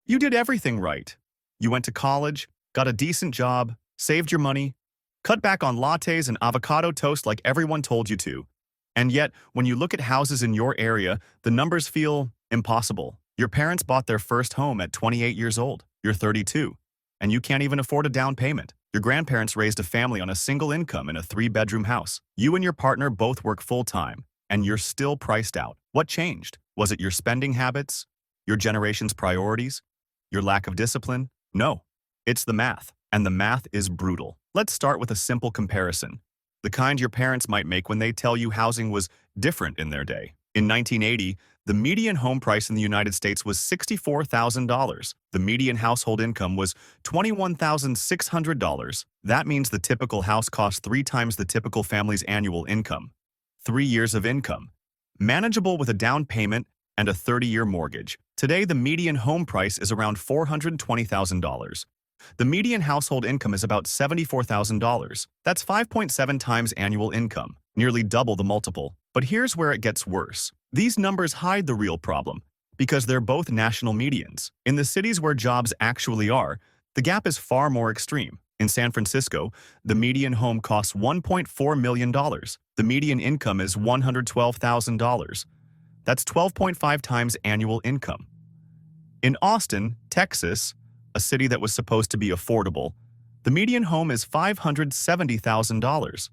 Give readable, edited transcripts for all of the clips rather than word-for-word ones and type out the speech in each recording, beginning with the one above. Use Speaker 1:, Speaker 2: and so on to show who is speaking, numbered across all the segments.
Speaker 1: You did everything right. You went to college, got a decent job, saved your money, cut back on lattes and avocado toast like everyone told you to. And yet, when you look at houses in your area, the numbers feel impossible. Your parents bought their first home at 28 years old. You're 32, and you can't even afford a down payment. Your grandparents raised a family on a single income in a three-bedroom house. You and your partner both work full-time, and you're still priced out. What changed? Was it your spending habits? Your generation's priorities? Your lack of discipline? No. It's the math, and the math is brutal. Let's start with a simple comparison. The kind your parents might make when they tell you housing was different in their day. In 1980, the median home price in the United States was $64,000. The median household income was $21,600. That means the typical house costs 3 times the typical family's annual income. 3 years of income. Manageable with a down payment and a 30-year mortgage. Today, the median home price is around $420,000. The median household income is about $74,000. That's 5.7 times annual income, nearly double the multiple. But here's where it gets worse. These numbers hide the real problem, because they're both national medians. In the cities where jobs actually are, the gap is far more extreme. In San Francisco, the median home costs $1.4 million. The median income is $112,000. That's 12.5 times annual income. In Austin, Texas, a city that was supposed to be affordable, the median home is $570,000.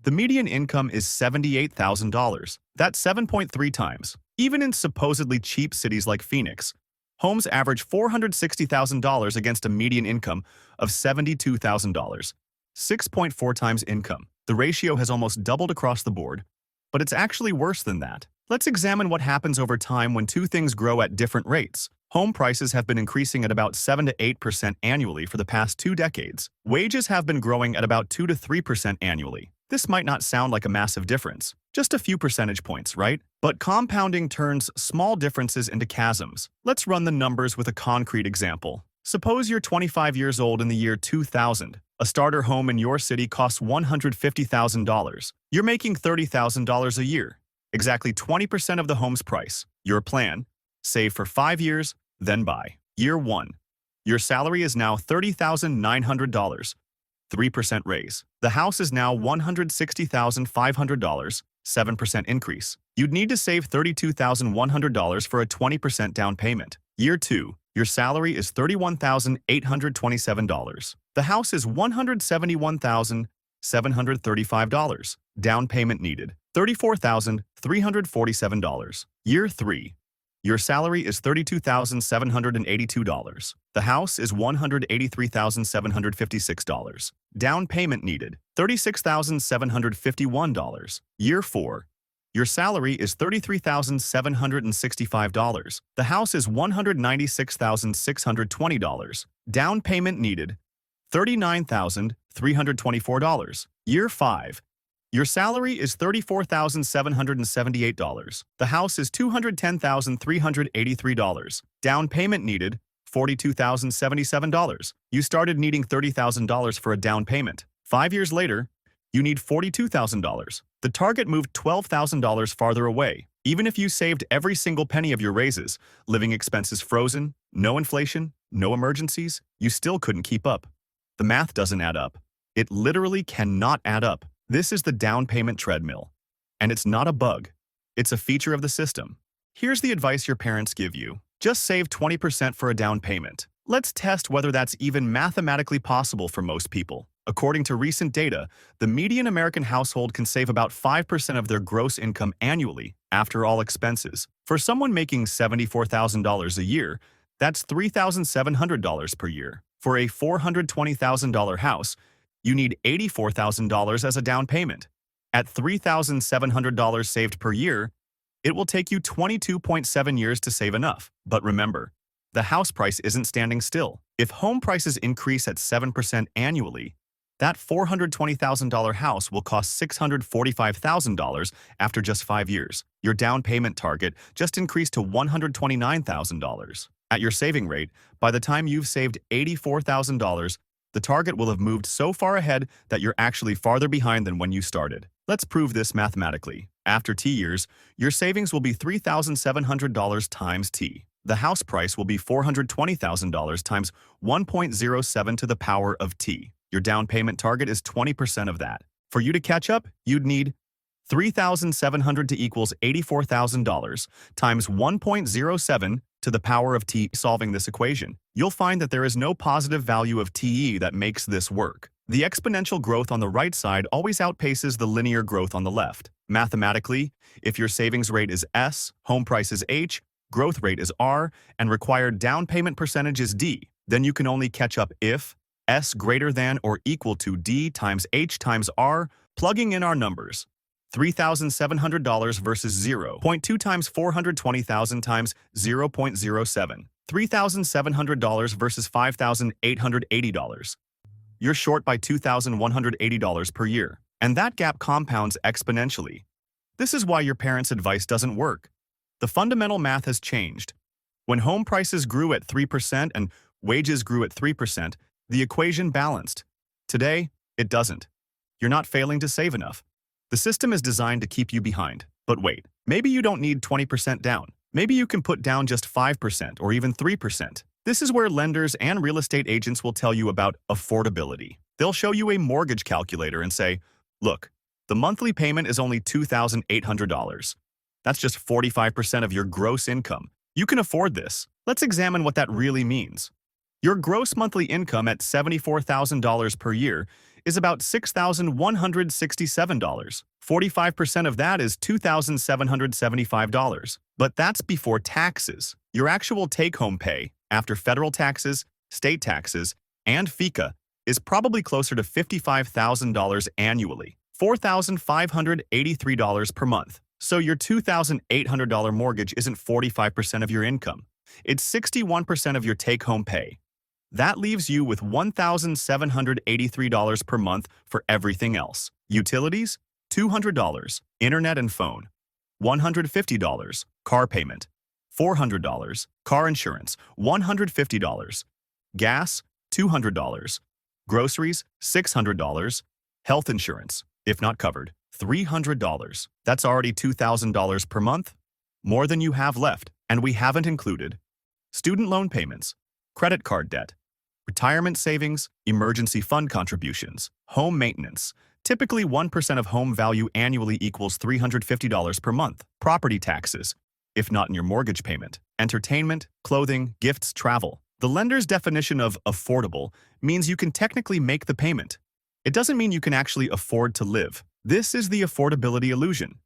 Speaker 1: The median income is $78,000. That's 7.3 times. Even in supposedly cheap cities like Phoenix, homes average $460,000 against a median income of $72,000. 6.4 times income. The ratio has almost doubled across the board, but it's actually worse than that. Let's examine what happens over time when two things grow at different rates. Home prices have been increasing at about 7 to 8% annually for the past 2 decades. Wages have been growing at about 2 to 3% annually. This might not sound like a massive difference, just a few percentage points, right? But compounding turns small differences into chasms. Let's run the numbers with a concrete example. Suppose you're 25 years old in the year 2000. A starter home in your city costs $150,000. You're making $30,000 a year, exactly 20% of the home's price. Your plan: save for 5 years, then buy. Year 1. Your salary is now $30,900. 3% raise. The house is now $160,500, 7% increase. You'd need to save $32,100 for a 20% down payment. Year 2. Your salary is $31,827. The house is $171,735. Down payment needed, $34,347. Year 3. Your salary is $32,782. The house is $183,756. Down payment needed, $36,751. Year 4. Your salary is $33,765. The house is $196,620. Down payment needed, $39,324. Year 5. Your salary is $34,778. The house is $210,383. Down payment needed, $42,077. You started needing $30,000 for a down payment. 5 years later, you need $42,000. The target moved $12,000 farther away. Even if you saved every single penny of your raises, living expenses frozen, no inflation, no emergencies, you still couldn't keep up. The math doesn't add up. It literally cannot add up. This is the down payment treadmill. And it's not a bug. It's a feature of the system. Here's the advice your parents give you. Just save 20% for a down payment. Let's test whether that's even mathematically possible for most people. According to recent data, the median American household can save about 5% of their gross income annually after all expenses. For someone making $74,000 a year, that's $3,700 per year. For a $420,000 house, you need $84,000 as a down payment. At $3,700 saved per year, it will take you 22.7 years to save enough. But remember, the house price isn't standing still. If home prices increase at 7% annually, that $420,000 house will cost $645,000 after just 5 years. Your down payment target just increased to $129,000. At your saving rate, by the time you've saved $84,000, the target will have moved so far ahead that you're actually farther behind than when you started. Let's prove this mathematically. After T years, your savings will be $3,700 times T. The house price will be $420,000 times 1.07 to the power of t. Your down payment target is 20% of that. For you to catch up, you'd need $3,700 to equals $84,000 times 1.07 to the power of t. Solving this equation, you'll find that there is no positive value of TE that makes this work. The exponential growth on the right side always outpaces the linear growth on the left. Mathematically, if your savings rate is S, home price is H, growth rate is R, and required down payment percentage is D, then you can only catch up if S greater than or equal to D times H times R, plugging in our numbers. $3,700 versus 0.2 times 420,000 times 0.07. $3,700 versus $5,880. You're short by $2,180 per year, and that gap compounds exponentially. This is why your parents' advice doesn't work. The fundamental math has changed. When home prices grew at 3% and wages grew at 3%, the equation balanced. Today, it doesn't. You're not failing to save enough. The system is designed to keep you behind. But wait, maybe you don't need 20% down. Maybe you can put down just 5% or even 3%. This is where lenders and real estate agents will tell you about affordability. They'll show you a mortgage calculator and say, look, the monthly payment is only $2,800. That's just 45% of your gross income. You can afford this. Let's examine what that really means. Your gross monthly income at $74,000 per year is about $6,167. 45% of that is $2,775. But that's before taxes. Your actual take-home pay, after federal taxes, state taxes, and FICA, is probably closer to $55,000 annually, $4,583 per month. So your $2,800 mortgage isn't 45% of your income. It's 61% of your take-home pay. That leaves you with $1,783 per month for everything else. Utilities, $200. Internet and phone, $150. Car payment, $400. Car insurance, $150. Gas, $200. Groceries, $600. Health insurance, if not covered, $300. That's already $2,000 per month, more than you have left, and we haven't included student loan payments, credit card debt, retirement savings, emergency fund contributions, home maintenance. Typically, 1% of home value annually equals $350 per month. Property taxes, if not in your mortgage payment. Entertainment, clothing, gifts, travel. The lender's definition of affordable means you can technically make the payment. It doesn't mean you can actually afford to live. This is the affordability illusion.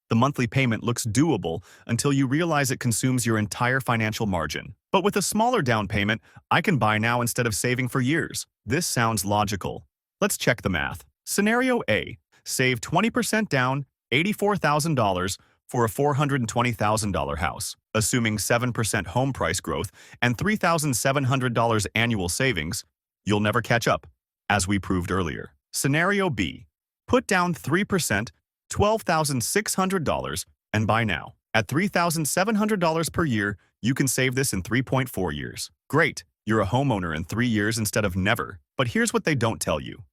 Speaker 1: The monthly payment looks doable until you realize it consumes your entire financial margin. But with a smaller down payment, I can buy now instead of saving for years. This sounds logical. Let's check the math. Scenario A. Save 20% down, $84,000 for a $420,000 house, assuming 7% home price growth and $3,700 annual savings. You'll never catch up, as we proved earlier. Scenario B. Put down 3%, $12,600, and buy now. At $3,700 per year, you can save this in 3.4 years. Great, you're a homeowner in 3 years instead of never. But here's what they don't tell you.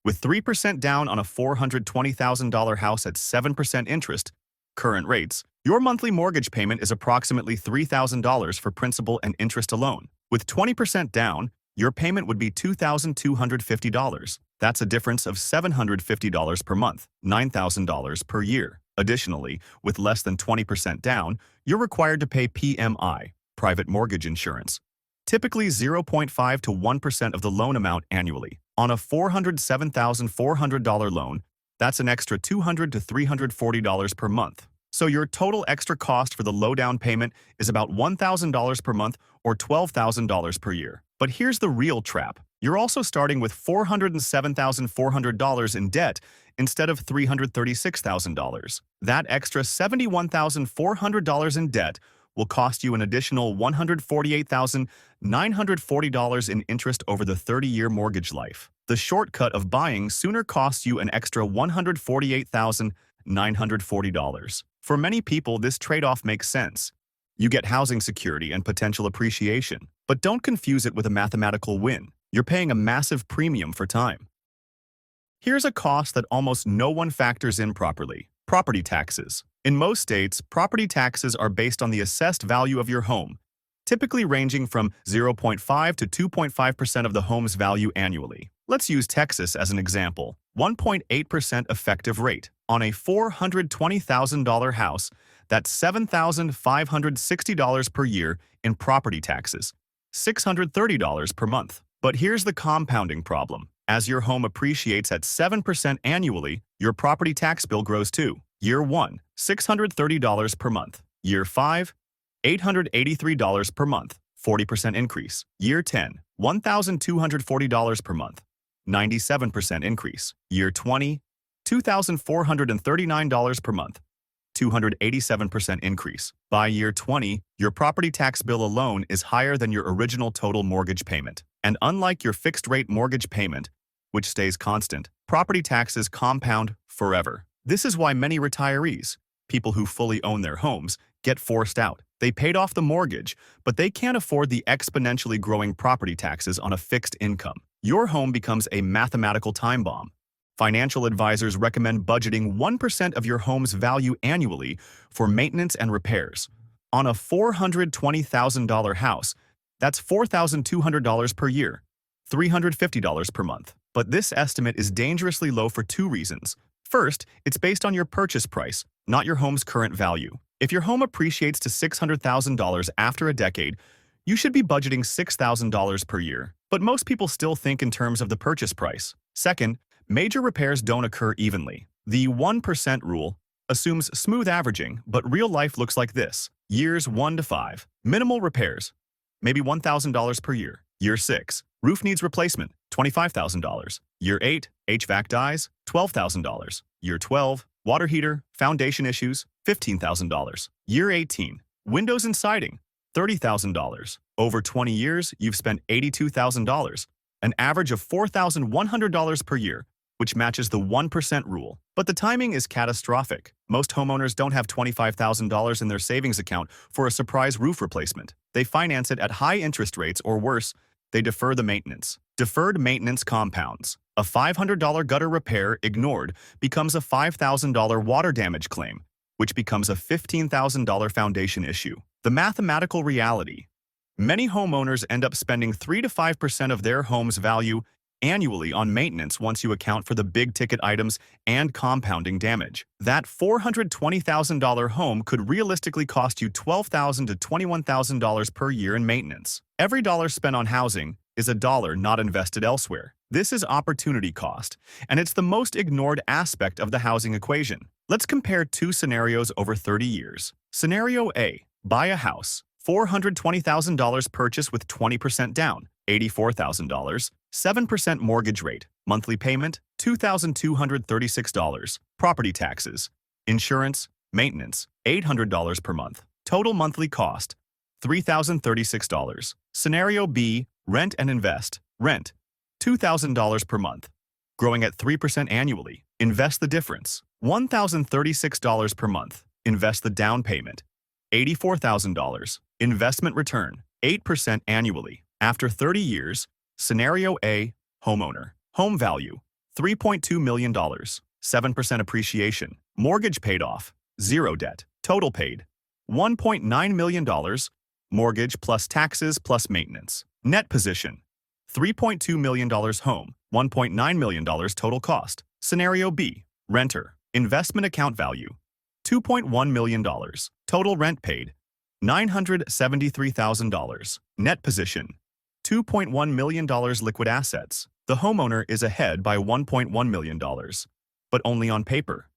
Speaker 1: With 3% down on a $420,000 house at 7% interest, current rates, your monthly mortgage payment is approximately $3,000 for principal and interest alone. With 20% down, your payment would be $2,250. That's a difference of $750 per month, $9,000 per year. Additionally, with less than 20% down, you're required to pay PMI, private mortgage insurance, typically 0.5 to 1% of the loan amount annually. On a $407,400 loan, that's an extra $200 to $340 per month. So your total extra cost for the low down payment is about $1,000 per month or $12,000 per year. But here's the real trap. You're also starting with $407,400 in debt instead of $336,000. That extra $71,400 in debt will cost you an additional $148,940 in interest over the 30-year mortgage life. The shortcut of buying sooner costs you an extra $148,940. For many people, this trade-off makes sense. You get housing security and potential appreciation, but don't confuse it with a mathematical win. You're paying a massive premium for time. Here's a cost that almost no one factors in properly: property taxes. In most states, property taxes are based on the assessed value of your home, typically ranging from 0.5 to 2.5% of the home's value annually. Let's use Texas as an example. 1.8% effective rate. On a $420,000 house, that's $7,560 per year in property taxes, $630 per month. But here's the compounding problem. As your home appreciates at 7% annually, your property tax bill grows too. Year 1, $630 per month. Year 5, $883 per month, 40% increase. Year 10, $1,240 per month, 97% increase. Year 20, $2,439 per month, 287% increase. By year 20, your property tax bill alone is higher than your original total mortgage payment. And unlike your fixed-rate mortgage payment, which stays constant, property taxes compound forever. This is why many retirees, people who fully own their homes, get forced out. They paid off the mortgage, but they can't afford the exponentially growing property taxes on a fixed income. Your home becomes a mathematical time bomb. Financial advisors recommend budgeting 1% of your home's value annually for maintenance and repairs. On a $420,000 house, that's $4,200 per year, $350 per month. But this estimate is dangerously low for two reasons. First, it's based on your purchase price, not your home's current value. If your home appreciates to $600,000 after a decade, you should be budgeting $6,000 per year. But most people still think in terms of the purchase price. Second, major repairs don't occur evenly. The 1% rule assumes smooth averaging, but real life looks like this. Years 1 to 5, minimal repairs, maybe $1,000 per year. Year 6, roof needs replacement, $25,000. Year 8, HVAC dies, $12,000. Year 12, water heater, foundation issues, $15,000. Year 18, windows and siding, $30,000. Over 20 years, you've spent $82,000, an average of $4,100 per year, which matches the 1% rule. But the timing is catastrophic. Most homeowners don't have $25,000 in their savings account for a surprise roof replacement. They finance it at high interest rates, or worse, they defer the maintenance. Deferred maintenance compounds. A $500 gutter repair ignored becomes a $5,000 water damage claim, which becomes a $15,000 foundation issue. The mathematical reality. Many homeowners end up spending 3 to 5% of their home's value annually on maintenance once you account for the big-ticket items and compounding damage. That $420,000 home could realistically cost you $12,000 to $21,000 per year in maintenance. Every dollar spent on housing is a dollar not invested elsewhere. This is opportunity cost, and it's the most ignored aspect of the housing equation. Let's compare two scenarios over 30 years. Scenario A, buy a house, $420,000 purchase with 20% down, $84,000, 7% mortgage rate, monthly payment, $2,236, property taxes, insurance, maintenance, $800 per month, total monthly cost, $3,036. Scenario B, rent and invest, rent, $2,000 per month, growing at 3% annually, invest the difference, $1,036 per month, invest the down payment, $84,000, investment return, 8% annually. After 30 years, Scenario A, homeowner, home value, $3.2 million, 7% appreciation, mortgage paid off, 0 debt, total paid, $1.9 million, mortgage plus taxes plus maintenance. Net position, $3.2 million home, $1.9 million total cost. Scenario B, renter, investment account value, $2.1 million, total rent paid, $973,000. Net position, $2.1 million liquid assets. The homeowner is ahead by $1.1 million, but only on paper.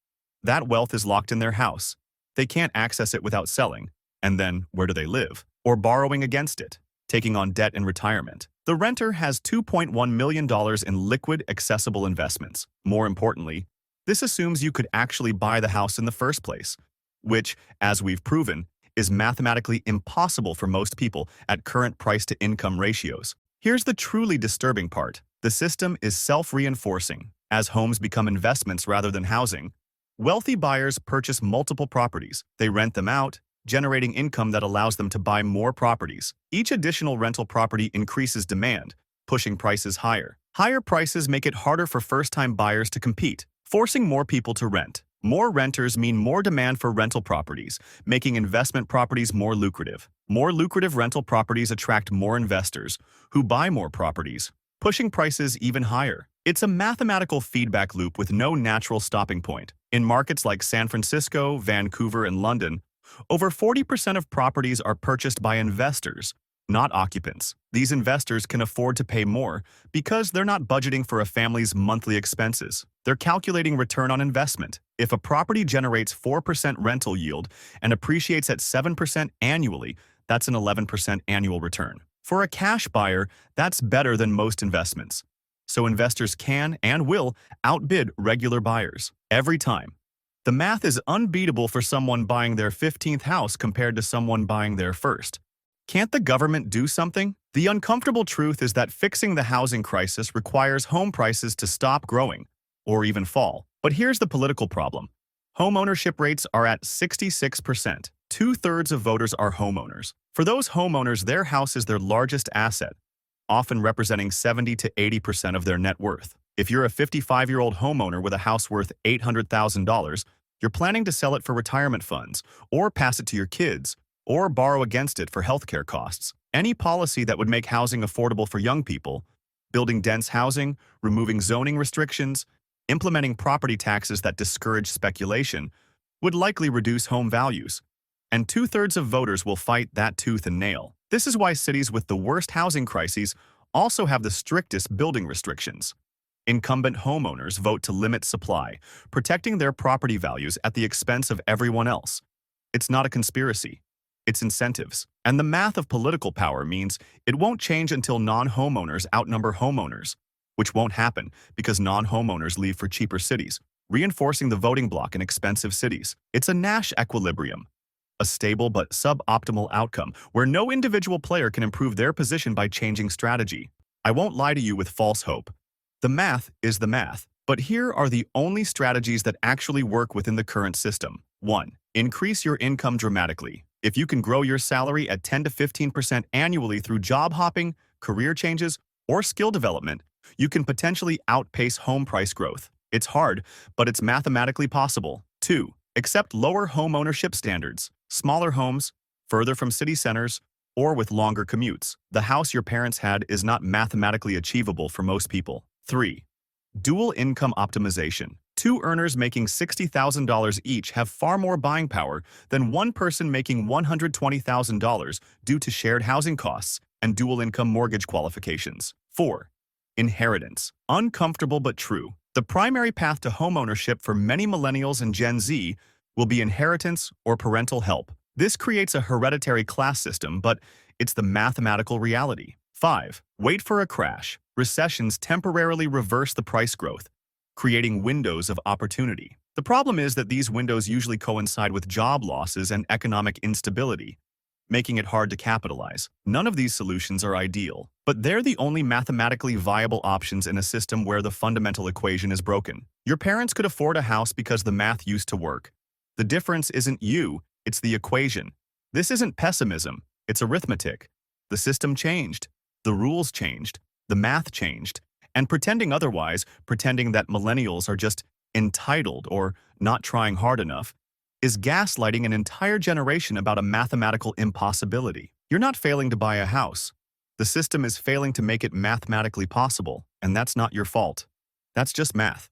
Speaker 1: That wealth is locked in their house. They can't access it without selling. And then, where do they live? Or borrowing against it, taking on debt in retirement. The renter has $2.1 million in liquid, accessible investments. More importantly, this assumes you could actually buy the house in the first place, which, as we've proven, is mathematically impossible for most people at current price-to-income ratios. Here's the truly disturbing part. The system is self-reinforcing. As homes become investments rather than housing, wealthy buyers purchase multiple properties. They rent them out, generating income that allows them to buy more properties. Each additional rental property increases demand, pushing prices higher. Higher prices make it harder for first-time buyers to compete, forcing more people to rent. More renters mean more demand for rental properties, making investment properties more lucrative. More lucrative rental properties attract more investors, who buy more properties, pushing prices even higher. It's a mathematical feedback loop with no natural stopping point. In markets like San Francisco, Vancouver, and London, over 40% of properties are purchased by investors, not occupants. These investors can afford to pay more because they're not budgeting for a family's monthly expenses. They're calculating return on investment. If a property generates 4% rental yield and appreciates at 7% annually, that's an 11% annual return. For a cash buyer, that's better than most investments. So investors can and will outbid regular buyers every time. The math is unbeatable for someone buying their 15th house compared to someone buying their first. Can't the government do something? The uncomfortable truth is that fixing the housing crisis requires home prices to stop growing, or even fall. But here's the political problem. Home ownership rates are at 66%. Two-thirds of voters are homeowners. For those homeowners, their house is their largest asset, often representing 70 to 80% of their net worth. If you're a 55-year-old homeowner with a house worth $800,000, you're planning to sell it for retirement funds, or pass it to your kids, or borrow against it for healthcare costs. Any policy that would make housing affordable for young people, building dense housing, removing zoning restrictions, implementing property taxes that discourage speculation, would likely reduce home values. And two-thirds of voters will fight that tooth and nail. This is why cities with the worst housing crises also have the strictest building restrictions. Incumbent homeowners vote to limit supply, protecting their property values at the expense of everyone else. It's not a conspiracy. It's incentives. And the math of political power means it won't change until non-homeowners outnumber homeowners, which won't happen because non-homeowners leave for cheaper cities, reinforcing the voting bloc in expensive cities. It's a Nash equilibrium, a stable but suboptimal outcome where no individual player can improve their position by changing strategy. I won't lie to you with false hope. The math is the math. But here are the only strategies that actually work within the current system. 1. Increase your income dramatically. If you can grow your salary at 10 to 15% annually through job hopping, career changes, or skill development, you can potentially outpace home price growth. It's hard, but it's mathematically possible. 2. Accept lower home ownership standards. Smaller homes, further from city centers, or with longer commutes. The house your parents had is not mathematically achievable for most people. 3. Dual income optimization. Two earners making $60,000 each have far more buying power than one person making $120,000 due to shared housing costs and dual income mortgage qualifications. 4. Inheritance. Uncomfortable but true. The primary path to homeownership for many millennials and Gen Z will be inheritance or parental help. This creates a hereditary class system, but it's the mathematical reality. 5. Wait for a crash. Recessions temporarily reverse the price growth, creating windows of opportunity. The problem is that these windows usually coincide with job losses and economic instability, making it hard to capitalize. None of these solutions are ideal, but they're the only mathematically viable options in a system where the fundamental equation is broken. Your parents could afford a house because the math used to work. The difference isn't you, it's the equation. This isn't pessimism, it's arithmetic. The system changed, the rules changed, the math changed, and pretending otherwise, pretending that millennials are just entitled or not trying hard enough, is gaslighting an entire generation about a mathematical impossibility. You're not failing to buy a house. The system is failing to make it mathematically possible, and that's not your fault. That's just math.